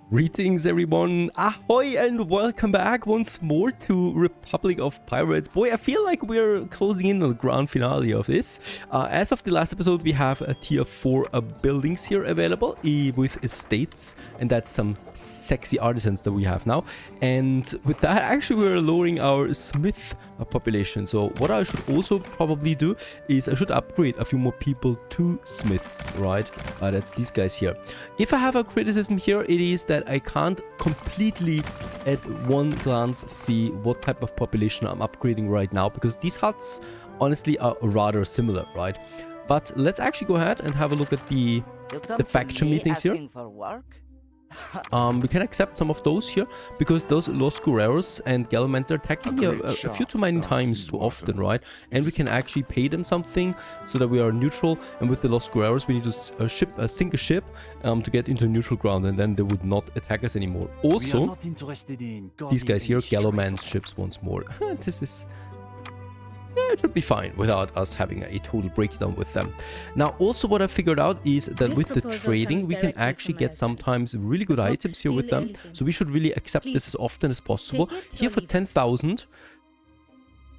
Greetings everyone, ahoy and welcome back once more to Republic of Pirates. Boy, I feel like we're closing in on the grand finale of this. As of the last episode, we have a tier 4 buildings here available with estates, and that's some sexy artisans that we have now. And with that, actually we're lowering our smith population. So what I should also probably do is I should upgrade a few more people to smiths, right? That's these guys here. If I have a criticism here, it is that I can't completely at one glance see what type of population I'm upgrading right now, because these huts honestly are rather similar, right? But let's actually go ahead and have a look at the faction meetings here. We can accept some of those here, because those Los Guerreros and Galloman are attacking me a few too many times too often, right? And we can actually pay them something so that we are neutral. And with the Los Guerreros, we need to sink a ship to get into neutral ground, and then they would not attack us anymore. Also, these guys here, Galloman's ships once more. This is... it should be fine without us having a total breakdown with them. Now, also what I figured out is that with the trading, we can actually get sometimes really good items here with them. So we should really accept this as often as possible. Here for 10,000,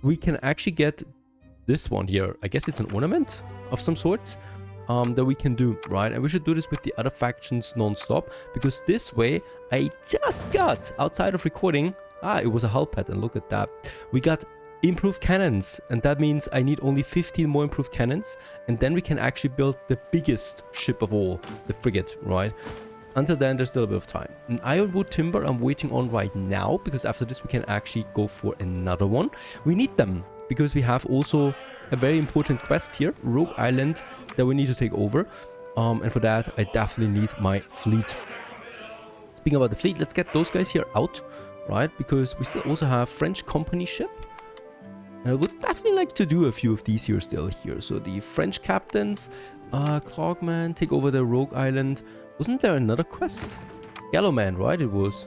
we can actually get this one here. I guess it's an ornament of some sorts that we can do, right? And we should do this with the other factions non-stop, because this way, I just got, outside of recording, it was a hull pattern, look at that. We got improved cannons, and that means I need only 15 more improved cannons, and then we can actually build the biggest ship of all, the frigate, right? Until then, there's still a bit of time. And ironwood timber I'm waiting on right now, because after this we can actually go for another one. We need them because we have also a very important quest here, Rogue Island, that we need to take over, and for that I definitely need my fleet. Speaking about the fleet, let's get those guys here out, right? Because we still also have French company ship. I would definitely like to do a few of these here still here. So the French captains, Clogman, take over the Rogue Island. Wasn't there another quest? Galloman, right? It was.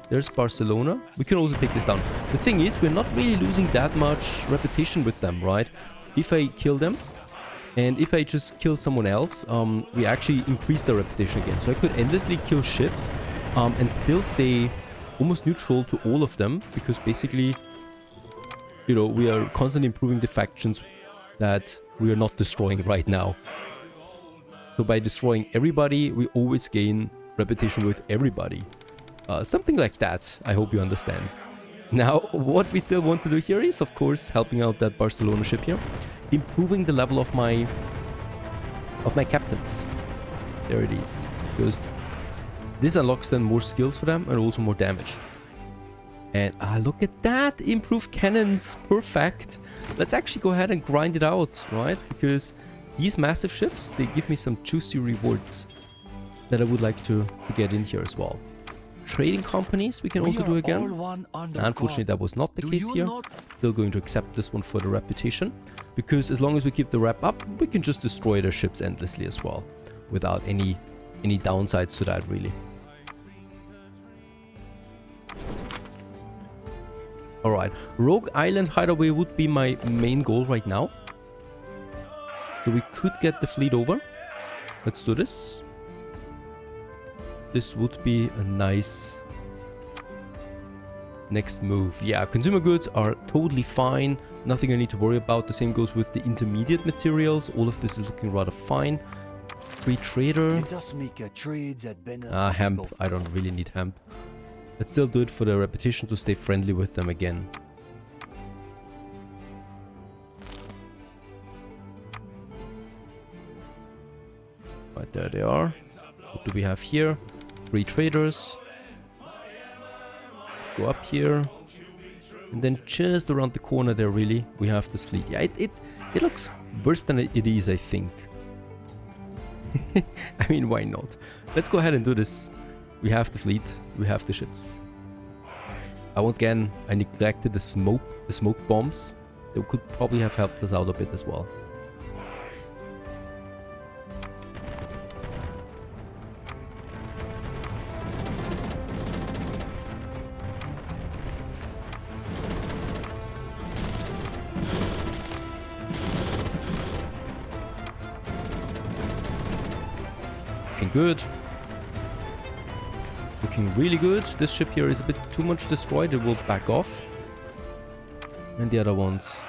There's Barcelona. We can also take this down. The thing is, we're not really losing that much reputation with them, right? If I kill them, and if I just kill someone else, we actually increase their reputation again. So I could endlessly kill ships and still stay almost neutral to all of them, because basically, you know, we are constantly improving the factions that we are not destroying right now. So by destroying everybody, we always gain reputation with everybody. Something like that, I hope you understand. Now, what we still want to do here is, of course, helping out that Barcelona ship here. Improving the level of my captains. There it is. Because this unlocks then more skills for them and also more damage. And look at that! Improved cannons! Perfect! Let's actually go ahead and grind it out, right? Because these massive ships, they give me some juicy rewards that I would like to get in here as well. Trading companies we can also do again. Unfortunately, that was not the case here. Still going to accept this one for the reputation. Because as long as we keep the rep up, we can just destroy their ships endlessly as well. Without any downsides to that, really. Alright, Rogue Island Hideaway would be my main goal right now. So we could get the fleet over. Let's do this. This would be a nice next move. Yeah, consumer goods are totally fine. Nothing I need to worry about. The same goes with the intermediate materials. All of this is looking rather fine. Free trader. Hemp. I don't really need hemp. Let's still do it for the reputation to stay friendly with them again. Right, there they are. What do we have here? 3 traders. Let's go up here. And then just around the corner there, really, we have this fleet. Yeah, it looks worse than it is, I think. I mean, why not? Let's go ahead and do this. We have the fleet, we have the ships. Once again, I neglected the smoke bombs. They could probably have helped us out a bit as well. Looking good. Looking really good. This ship here is a bit too much destroyed. It will back off. And the other ones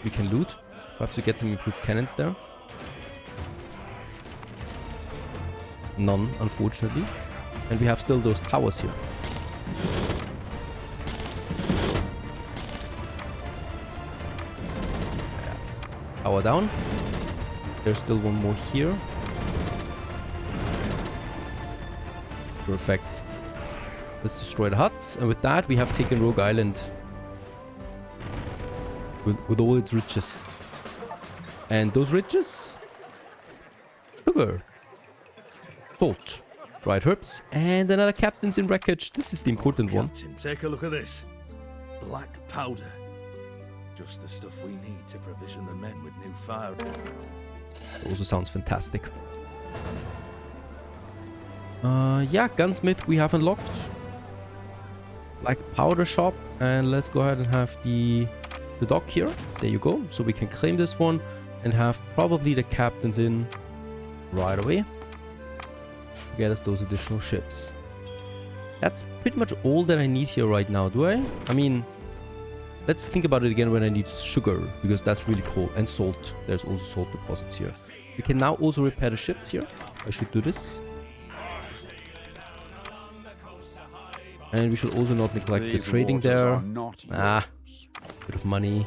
we can loot. Perhaps we get some improved cannons there. None, unfortunately. And we have still those towers here. Power down. There's still one more here. Perfect. Let's destroy the huts. And with that, we have taken Rogue Island. With all its riches. And those riches? Sugar. Salt. Dried herbs. And another captain's in wreckage. This is the important one. Captain, take a look at this. Black powder. Just the stuff we need to provision the men with new fire. Also sounds fantastic. Yeah, gunsmith we have unlocked. Like powder shop. And let's go ahead and have the dock here. There you go. So we can claim this one and have probably the captains in right away. Get us those additional ships. That's pretty much all that I need here right now, do I? I mean, let's think about it again when I need sugar, because that's really cool. And salt. There's also salt deposits here. We can now also repair the ships here. I should do this. And we should also not neglect the trading there. Bit of money.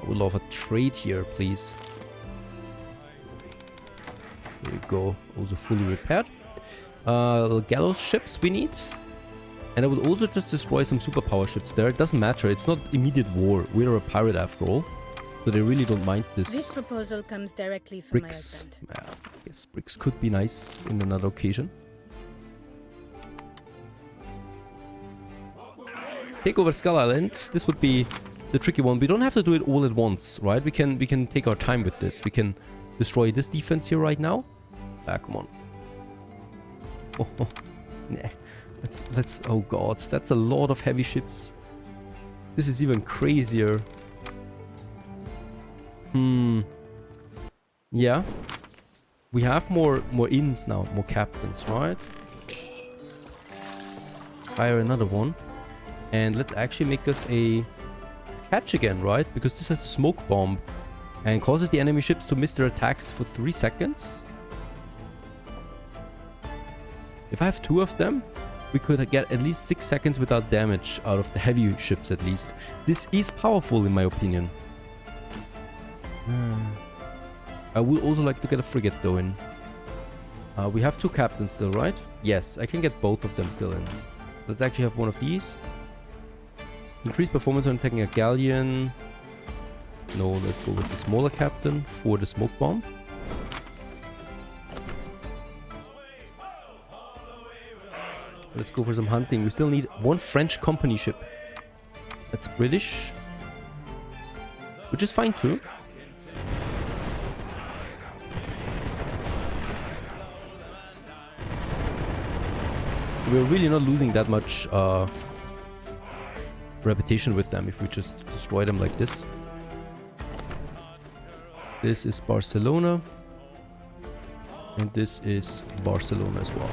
I would love a trade here, please. There you go. Also fully repaired. Gallows ships we need. And I would also just destroy some superpower ships there. It doesn't matter. It's not immediate war. We're a pirate after all. So they really don't mind this. This proposal comes directly from bricks. Yes, bricks could be nice in another occasion. Take over Skull Island. This would be the tricky one. We don't have to do it all at once, right? We can take our time with this. We can destroy this defense here right now. Come on. Oh, nah. Let's. Oh god, that's a lot of heavy ships. This is even crazier. Yeah. We have more inns now, more captains, right? Fire another one. And let's actually make us a catch again, right? Because this has a smoke bomb and causes the enemy ships to miss their attacks for 3 seconds. If I have 2 of them, we could get at least 6 seconds without damage out of the heavy ships at least. This is powerful in my opinion. I would also like to get a frigate though in. We have 2 captains still, right? Yes, I can get both of them still in. Let's actually have one of these. Increase performance when attacking a galleon. No, let's go with the smaller captain for the smoke bomb. Let's go for some hunting. We still need 1 French company ship. That's British. Which is fine too. We're really not losing that much reputation with them if we just destroy them like this. This is Barcelona. And this is Barcelona as well.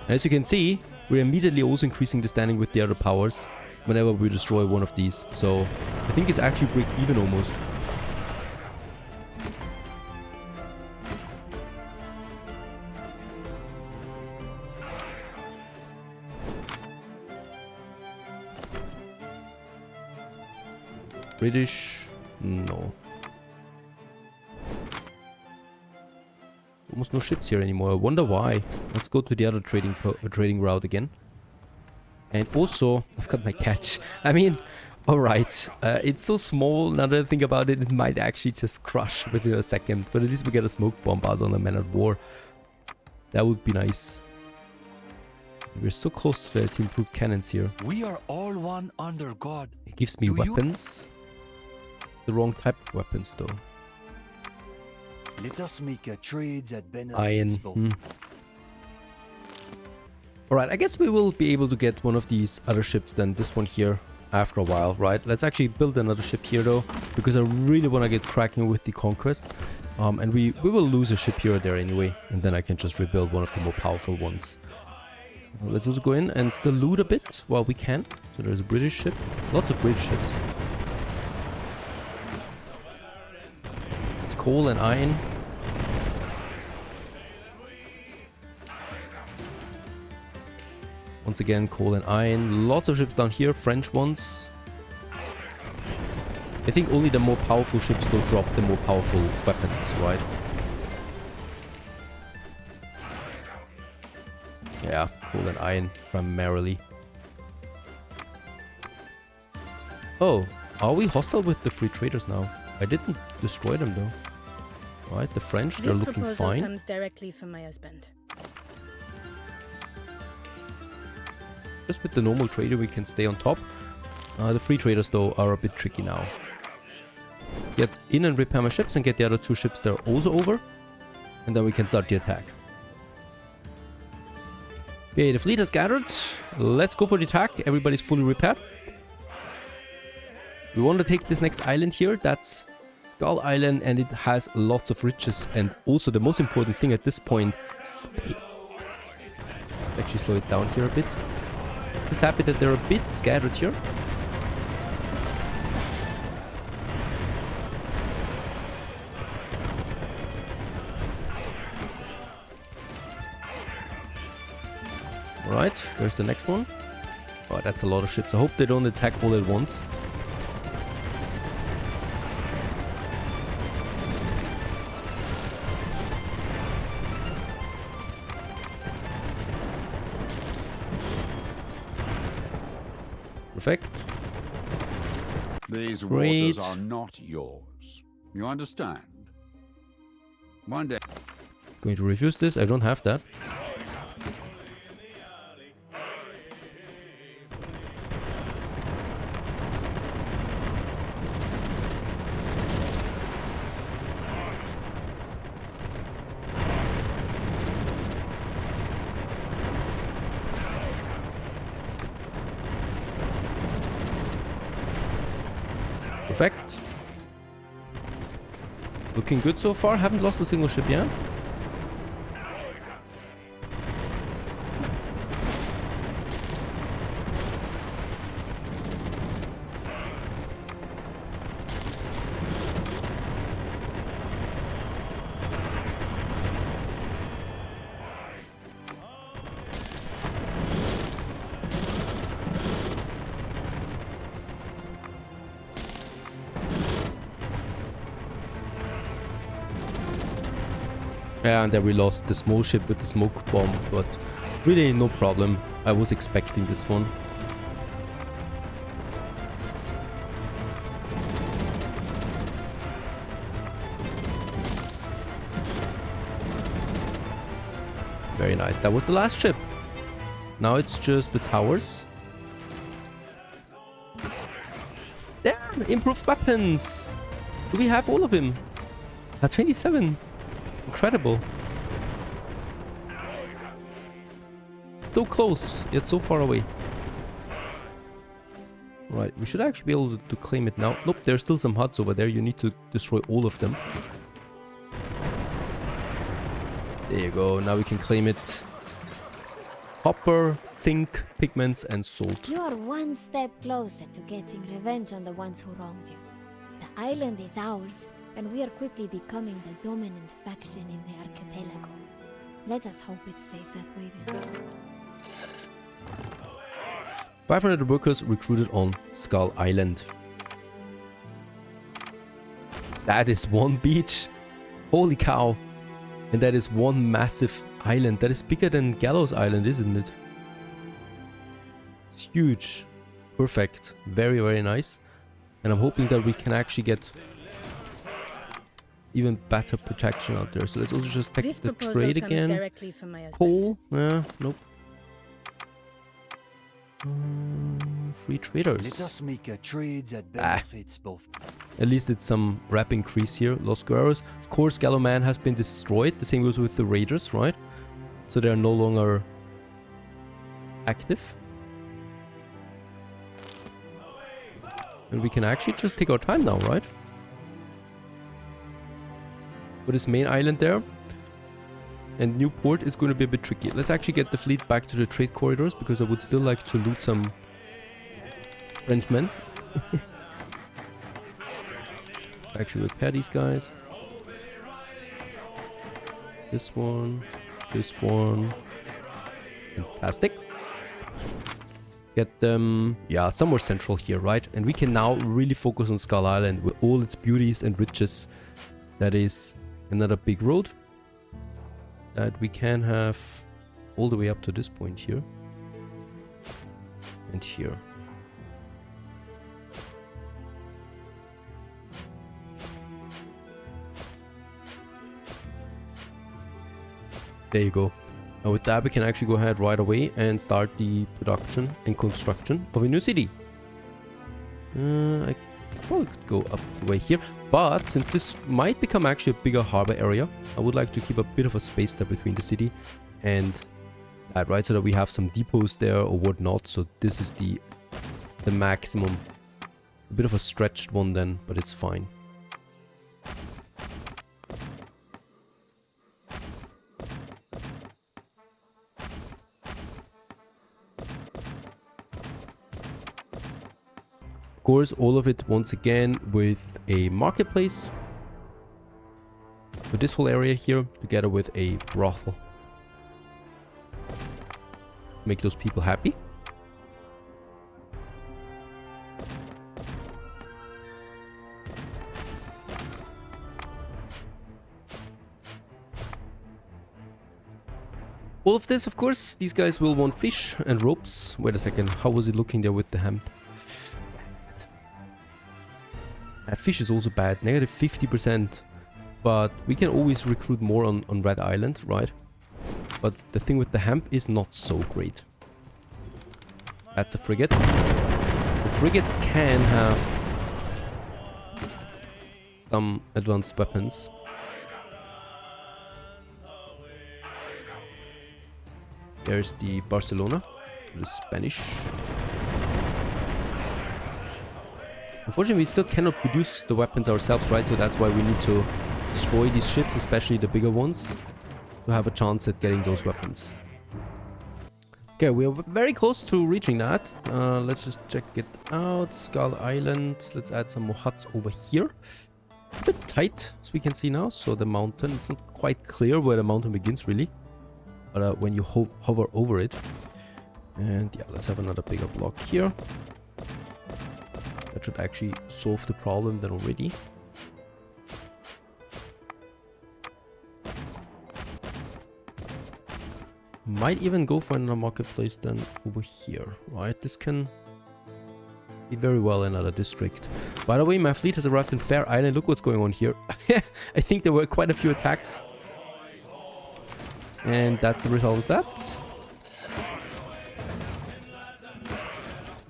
As you can see, we're immediately also increasing the standing with the other powers whenever we destroy one of these. So I think it's actually break even almost. British? No. Almost no ships here anymore. I wonder why. Let's go to the other trading route again. And also, I've got my catch. I mean, alright. It's so small, now that I think about it, it might actually just crush within a second. But at least we get a smoke bomb out on a man at war. That would be nice. We're so close to the improved cannons here. We are all one under God. It gives me weapons. It's the wrong type of weapons though. Let us make a trade that benefits Iron. both. Alright, I guess we will be able to get one of these other ships than this one here after a while, right? Let's actually build another ship here though, because I really want to get cracking with the conquest. And we will lose a ship here or there anyway, and then I can just rebuild one of the more powerful ones. Let's also go in and still loot a bit while we can. So there's a British ship. Lots of British ships. It's coal and iron. Once again, coal and iron. Lots of ships down here, French ones. I think only the more powerful ships will drop the more powerful weapons, right? Yeah, coal and iron primarily. Oh, are we hostile with the free traders now? I didn't destroy them though. Right, the French, they're looking This fine. proposal comes directly from my husband. Just with the normal trader we can stay on top. The free traders though are a bit tricky now. Get in and repair my ships and get the other two ships there also over. And then we can start the attack. Okay, the fleet has gathered. Let's go for the attack. Everybody's fully repaired. We want to take this next island here. That's Skull Island, and it has lots of riches. And also the most important thing at this point, space. Actually slow it down here a bit. Just happy that they're a bit scattered here. Alright, there's the next one. Oh, that's a lot of ships. I hope they don't attack all at once. Perfect. These Great. waters are not yours. You understand? One day. Going to refuse this. I don't have that. Perfect. Looking good so far. Haven't lost a single ship yet. Yeah, and then we lost the small ship with the smoke bomb, but really no problem. I was expecting this one. Very nice. That was the last ship. Now it's just the towers. Damn! Improved weapons! Do we have all of them? 27. Incredible. So close, yet so far away. Right, we should actually be able to claim it now. Nope, there's still some huts over there. You need to destroy all of them. There you go. Now we can claim it. Copper, zinc, pigments, and salt. You are one step closer to getting revenge on the ones who wronged you. The island is ours, and we are quickly becoming the dominant faction in the archipelago. Let us hope it stays that way this time. 500 workers recruited on Skull Island. That is one beach. Holy cow. And that is one massive island. That is bigger than Gallows Island, isn't it? It's huge. Perfect. Very, very nice. And I'm hoping that we can actually get even better protection out there. So let's also just take the trade again. Directly from my husband. Coal? Nope. Free traders. Let us make a trade that benefits both. At least it's some rep increase here. Los Guerreros. Of course, Gallo Man has been destroyed. The same goes with the Raiders, right? So they are no longer active. And we can actually just take our time now, right? for this main island there. And new port is going to be a bit tricky. Let's actually get the fleet back to the trade corridors, because I would still like to loot some Frenchmen. Actually repair these guys. This one. This one. Fantastic. Get them, yeah, somewhere central here, right? And we can now really focus on Skull Island with all its beauties and riches. That is another big road that we can have all the way up to this point here. And here. There you go. Now with that we can actually go ahead right away and start the production and construction of a new city. I probably could go up the way here, but since this might become actually a bigger harbor area, I would like to keep a bit of a space there between the city and that, right, so that we have some depots there or whatnot. So this is the maximum. A bit of a stretched one then, but it's fine. Of course, all of it once again with a marketplace for this whole area here, together with a brothel. Make those people happy. All of this, of course, these guys will want fish and ropes. Wait a second, how was it looking there with the hemp? Fish is also bad, negative 50%, but we can always recruit more on Red Island, right? But the thing with the hemp is not so great. That's a frigate. The frigates can have some advanced weapons. There's the Barcelona, the Spanish. Unfortunately, we still cannot produce the weapons ourselves, right? So that's why we need to destroy these ships, especially the bigger ones, to have a chance at getting those weapons. Okay, we are very close to reaching that. Let's just check it out. Skull Island. Let's add some more huts over here. A bit tight, as we can see now. So the mountain, it's not quite clear where the mountain begins, really. But when you hover over it. And yeah, let's have another bigger block here. That should actually solve the problem then already. Might even go for another marketplace then over here, right? This can be very well another district. By the way, my fleet has arrived in Fair Island. Look what's going on here. I think there were quite a few attacks. And that's the result of that.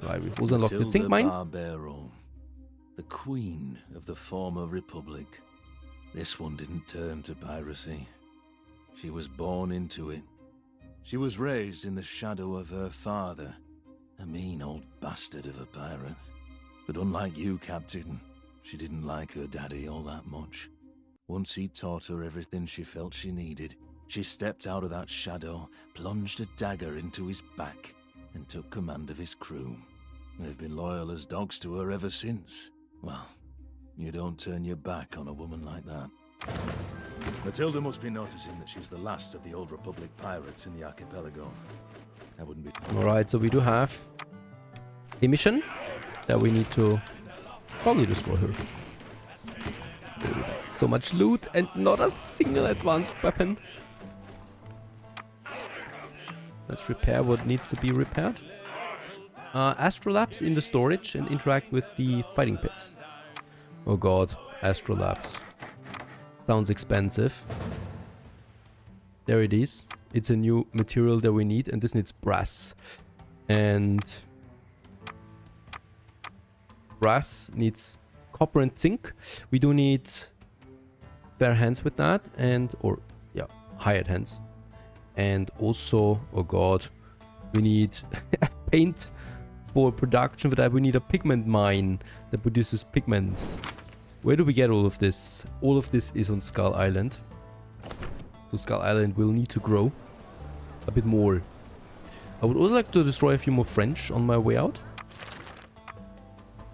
Right, we've also unlocked the zinc mine. Barbero, the queen of the former republic. This one didn't turn to piracy. She was born into it. She was raised in the shadow of her father, a mean old bastard of a pirate. But unlike you, Captain, she didn't like her daddy all that much. Once he taught her everything she felt she needed, she stepped out of that shadow, plunged a dagger into his back, and took command of his crew. They've been loyal as dogs to her ever since. Well, you don't turn your back on a woman like that. Matilda must be noticing that she's the last of the old Republic pirates in the archipelago. That wouldn't be... Alright, so we do have a mission that we need to probably destroy her. So much loot and not a single advanced weapon. Let's repair what needs to be repaired. Astrolabs in the storage and interact with the fighting pit. Oh god, Astrolabs. Sounds expensive. There it is. It's a new material that we need, and this needs brass. And brass needs copper and zinc. We do need fair hands with that, and hired hands. And also, oh god, we need paint for production. For that we need a pigment mine that produces pigments. Where do we get all of this? All of this is on Skull Island. So Skull Island will need to grow a bit more. I would also like to destroy a few more French on my way out.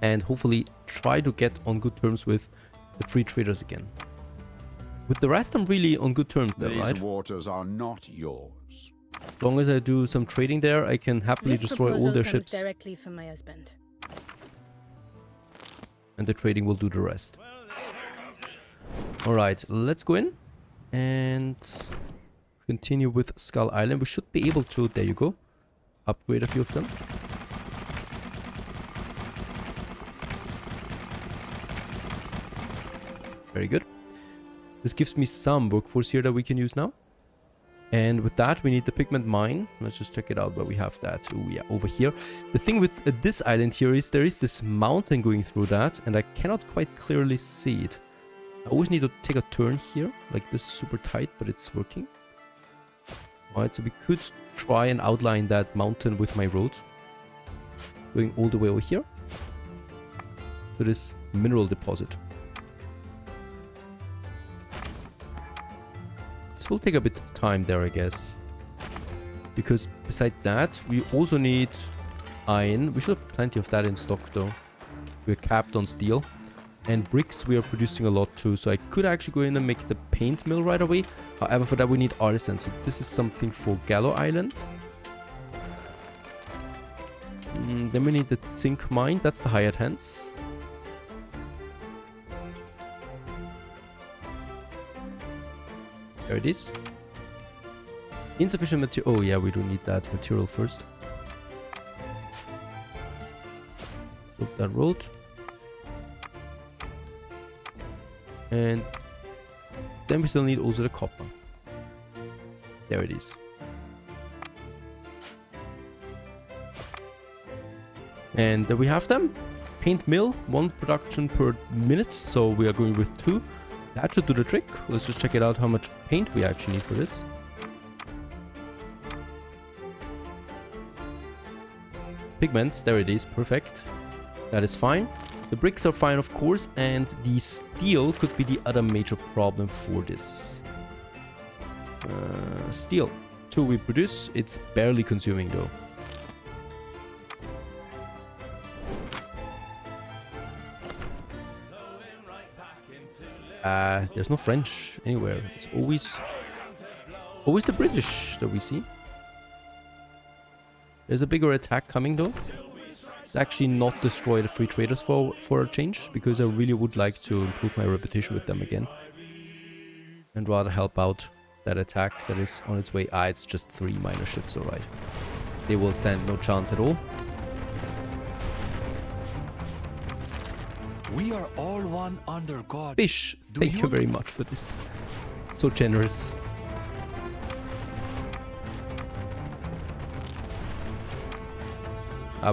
And hopefully try to get on good terms with the free traders again. With the rest, I'm really on good terms there, right? These waters are not yours. As long as I do some trading there, I can happily destroy all their ships. Directly from my husband. And the trading will do the rest. Alright, let's go in and continue with Skull Island. We should be able to, there you go, upgrade a few of them. Very good. This gives me some workforce here that we can use now. And with that, we need the pigment mine. Let's just check it out where we have that. Oh yeah, over here. The thing with this island here is there is this mountain going through that, and I cannot quite clearly see it. I always need to take a turn here. Like, this is super tight, but it's working. Alright, so we could try and outline that mountain with my road. Going all the way over here to this mineral deposit. This will take a bit of time there, I guess. Because beside that, we also need iron. We should have plenty of that in stock, though. We're capped on steel. And bricks, we are producing a lot, too. So I could actually go in and make the paint mill right away. However, for that, we need artisan. So this is something for Gallo Island. Then we need the zinc mine. That's the hired hands. There it is. Insufficient material. Oh yeah, we do need that material first. Build that road. And then we still need also the copper. There it is. And there we have them. Paint mill, 1 production per minute. So we are going with 2. That should do the trick. Let's just check it out how much paint we actually need for this. Pigments, there it is, perfect. That is fine. The bricks are fine, of course, and the steel could be the other major problem for this. Steel. 2 we produce, it's barely consuming though. There's no French anywhere. It's always the British that we see. There's a bigger attack coming though. Let's actually not destroy the free traders for a change, because I really would like to improve my reputation with them again. And rather help out that attack that is on its way. It's just 3 minor ships, alright. They will stand no chance at all. We are all one under God. Fish, thank you very much for this. So generous.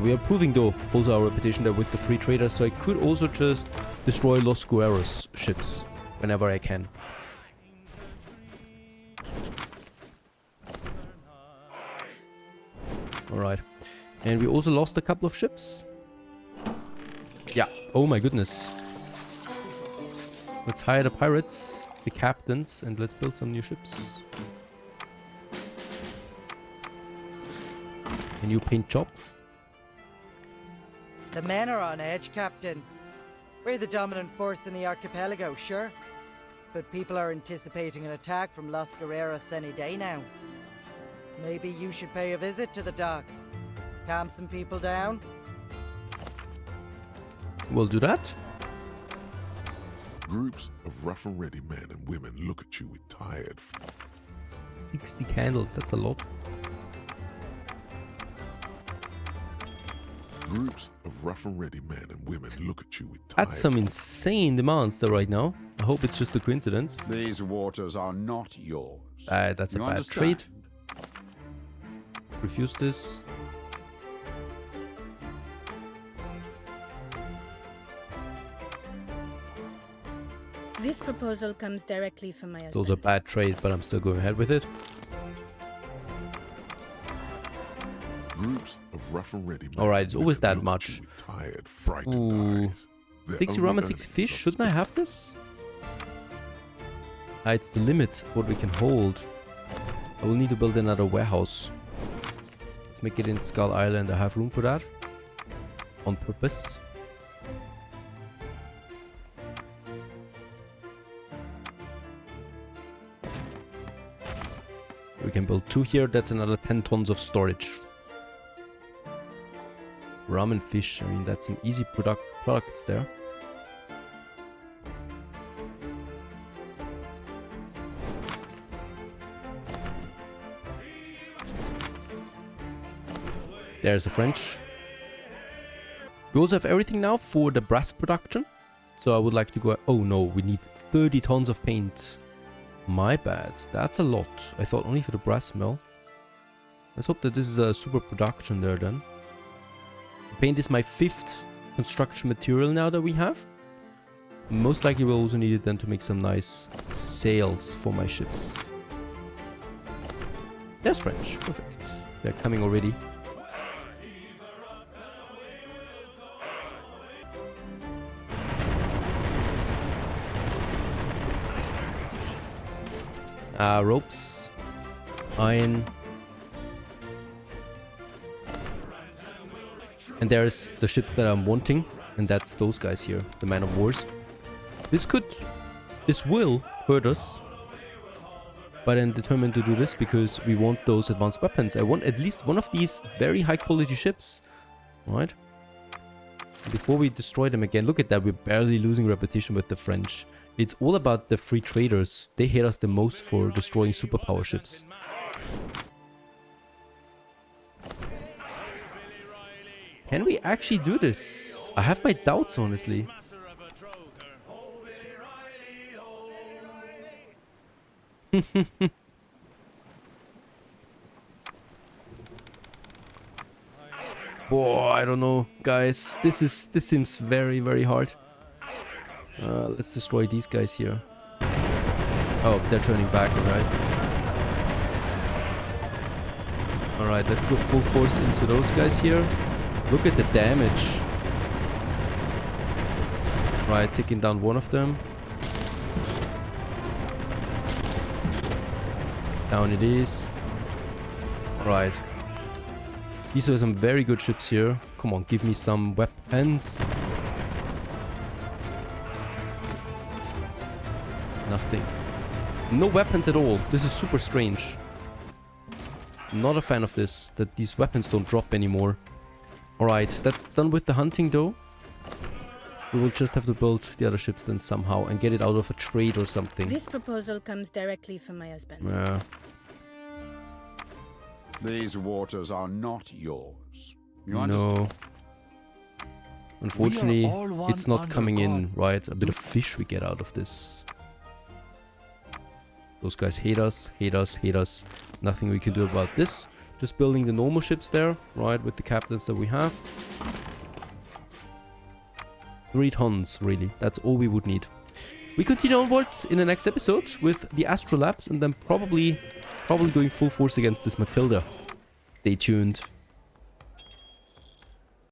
We are proving though also our reputation there with the free traders, so I could also just destroy Los Guerreros ships whenever I can. Alright. And we also lost a couple of ships. Yeah. Oh my goodness. Let's hire the pirates, the captains, and let's build some new ships. A new paint job. The men are on edge, Captain. We're the dominant force in the archipelago, sure. But people are anticipating an attack from Los Guerreros any day now. Maybe you should pay a visit to the docks. Calm some people down. We'll do that. Groups of rough and ready men and women look at you with tired... 60 candles, that's a lot. Groups of rough and ready men and women look at you with tired... That's some insane demands there right now. I hope it's just a coincidence. These waters are not yours. That's a bad trade. Refuse this. This proposal comes directly from my husband. It's also a bad trade, but I'm still going ahead with it. Groups of rough and ready men. Alright, it's always that much. Tired, frightened eyes. They're 60 only rum and 60 earnings fish. are Shouldn't I have this? Ah, it's the limit of what we can hold. I will need to build another warehouse. Let's make it in Skull Island. I have room for that. On purpose. We can build 2 here. That's another 10 tons of storage. Rum and fish. I mean, that's some easy products there. There's a French. We also have everything now for the brass production. So I would like to go... Oh no, we need 30 tons of paint. My bad. That's a lot. I thought only for the brass mill. Let's hope that this is a super production there then. Paint is my 5th construction material now that we have. Most likely we'll also need it then to make some nice sails for my ships. There's French. Perfect. They're coming already. Ropes. Iron. And there's the ships that I'm wanting. And that's those guys here. The man of wars. This will hurt us. But I'm determined to do this because we want those advanced weapons. I want at least one of these very high quality ships. Right? Before we destroy them again. Look at that. We're barely losing repetition with the French. It's all about the free traders. They hate us the most for destroying superpower ships. Can we actually do this? I have my doubts, honestly. Boy, I don't know, guys. This seems very, very hard. Let's destroy these guys here. Oh, they're turning back, alright. Alright, let's go full force into those guys here. Look at the damage. Right, taking down one of them. Down it is. Alright. These are some very good ships here. Come on, give me some weapons. Nothing. No weapons at all. This is super strange. Not a fan of this, that these weapons don't drop anymore. Alright, that's done with the hunting though. We will just have to build the other ships then somehow and get it out of a trade or something. This proposal comes directly from my husband. Yeah. These waters are not yours. You No. understand? Unfortunately, We are all one it's not under coming in, God. right? A bit of fish we get out of this. Those guys hate us, hate us, hate us. Nothing we can do about this. Just building the normal ships there, right? With the captains that we have. 3 tons, really. That's all we would need. We continue onwards in the next episode with the Astrolabs and then probably going full force against this Matilda. Stay tuned.